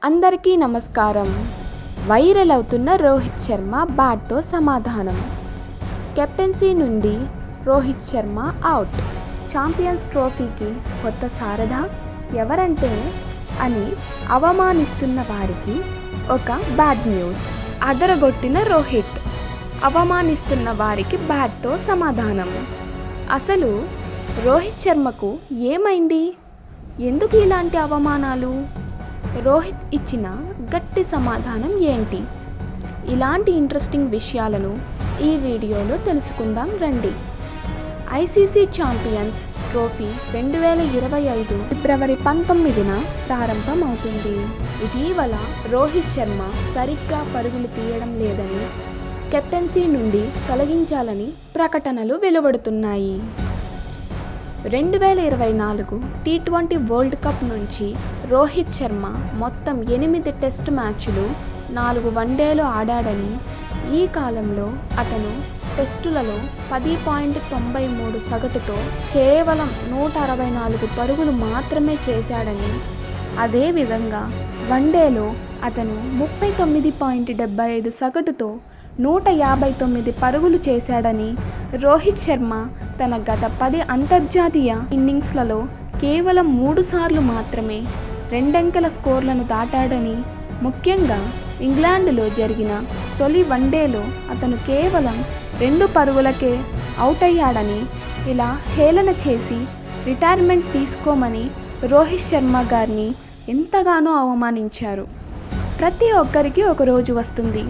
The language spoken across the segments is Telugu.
అందరికీ నమస్కారం. వైరల్ అవుతున్న రోహిత్ శర్మ బ్యాట్తో సమాధానం. కెప్టెన్సీ నుండి రోహిత్ శర్మ అవుట్. ఛాంపియన్స్ ట్రోఫీకి కొత్త సారథ ఎవరంటే అని అవమానిస్తున్న వారికి ఒక బ్యాడ్ న్యూస్. అదరగొట్టిన రోహిత్ అవమానిస్తున్న వారికి బ్యాట్తో సమాధానం. అసలు రోహిత్ శర్మకు ఏమైంది? ఎందుకు ఇలాంటి అవమానాలు? రోహిత్ ఇచ్చిన గట్టి సమాధానం ఏంటి? ఇలాంటి ఇంట్రెస్టింగ్ విషయాలను ఈ వీడియోలో తెలుసుకుందాం రండి. ఐసీసీ ఛాంపియన్స్ ట్రోఫీ 2025 ఫిబ్రవరి 19న ప్రారంభమవుతుంది. ఇటీవల రోహిత్ శర్మ సరిగ్గా పరుగులు తీయడం లేదని, కెప్టెన్సీ నుండి తొలగించాలని ప్రకటనలు వెలువడుతున్నాయి. 2024 T20 వరల్డ్ కప్ నుంచి రోహిత్ శర్మ మొత్తం 8 టెస్ట్ మ్యాచ్లు, 4 వన్డేలు ఆడాడని, ఈ కాలంలో అతను టెస్టులలో 10.93 సగటుతో కేవలం 164 పరుగులు మాత్రమే చేశాడని, అదేవిధంగా వన్డేలో అతను 39.75 సగటుతో 159 పరుగులు చేశాడని, రోహిత్ శర్మ తన గత 10 అంతర్జాతీయ ఇన్నింగ్స్లలో కేవలం 3 సార్లు మాత్రమే రెండంకెల స్కోర్లను దాటాడని, ముఖ్యంగా ఇంగ్లాండ్లో జరిగిన తొలి వన్డేలో అతను కేవలం 2 పరుగులకే అవుట్ అయ్యాడని, ఇలా హేళన చేసి రిటైర్మెంట్ తీసుకోమని రోహిత్ శర్మ గారిని ఎంతగానో అవమానించారు. ప్రతి ఒక్కరికి ఒక రోజు వస్తుంది.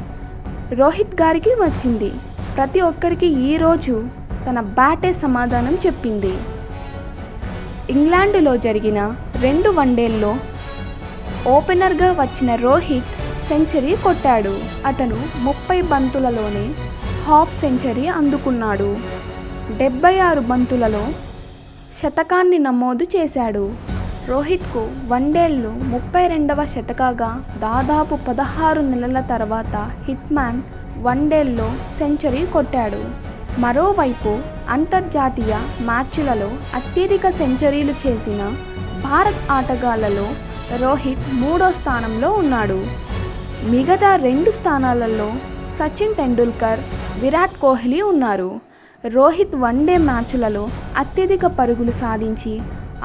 రోహిత్ గారికి వచ్చింది. ప్రతి ఒక్కరికి ఈరోజు తన బ్యాటే సమాధానం చెప్పింది. ఇంగ్లాండ్లో జరిగిన 2 వన్డేల్లో ఓపెనర్గా వచ్చిన రోహిత్ సెంచరీ కొట్టాడు. అతను 30 బంతులలోనే హాఫ్ సెంచరీ అందుకున్నాడు. 76 బంతులలో శతకాన్ని నమోదు చేశాడు. రోహిత్కు వన్డేల్లో 32వ శతకగా దాదాపు 16 నెలల తర్వాత హిట్మ్యాన్ వన్డేల్లో సెంచరీ కొట్టాడు. మరోవైపు అంతర్జాతీయ మ్యాచ్లలో అత్యధిక సెంచరీలు చేసిన భారత్ ఆటగాళ్లలో రోహిత్ 3వ స్థానంలో ఉన్నాడు. మిగతా 2 స్థానాలలో సచిన్ టెండూల్కర్, విరాట్ కోహ్లీ ఉన్నారు. రోహిత్ వన్డే మ్యాచ్లలో అత్యధిక పరుగులు సాధించి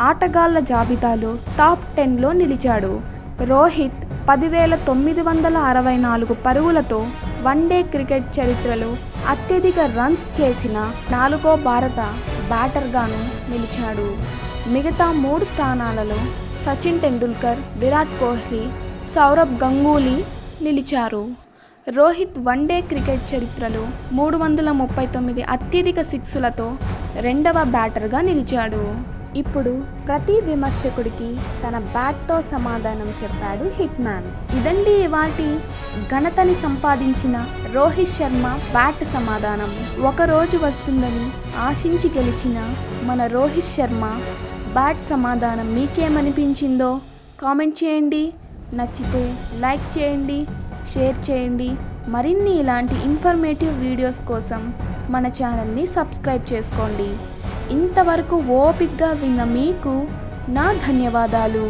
ఆటగాళ్ల జాబితాలో టాప్ 10లో నిలిచాడు. రోహిత్ 10,964 పరుగులతో వన్డే క్రికెట్ చరిత్రలో అత్యధిక రన్స్ చేసిన 4వ భారత బ్యాటర్గాను నిలిచాడు. మిగతా 3 స్థానాలలో సచిన్ టెండూల్కర్, విరాట్ కోహ్లీ, సౌరవ్ గంగూలీ నిలిచారు. రోహిత్ వన్డే క్రికెట్ చరిత్రలో 339 అత్యధిక సిక్స్లతో 2వ బ్యాటర్గా నిలిచాడు. ఇప్పుడు ప్రతి విమర్శకుడికి తన బ్యాట్తో సమాధానం చెప్పాడు హిట్మ్యాన్. ఇదండి ఇవాల్టి ఘనతని సంపాదించిన రోహిత్ శర్మ బ్యాట్ సమాధానం. ఒకరోజు వస్తుందని ఆశించి గెలిచిన మన రోహిత్ శర్మ బ్యాట్ సమాధానం మీకేమనిపించిందో కామెంట్ చేయండి. నచ్చితే లైక్ చేయండి, షేర్ చేయండి. మరిన్ని ఇలాంటి ఇన్ఫర్మేటివ్ వీడియోస్ కోసం మన ఛానల్ని సబ్స్క్రైబ్ చేసుకోండి. ఇంతవరకు ఓపికగా విన్న మీకు నా ధన్యవాదాలు.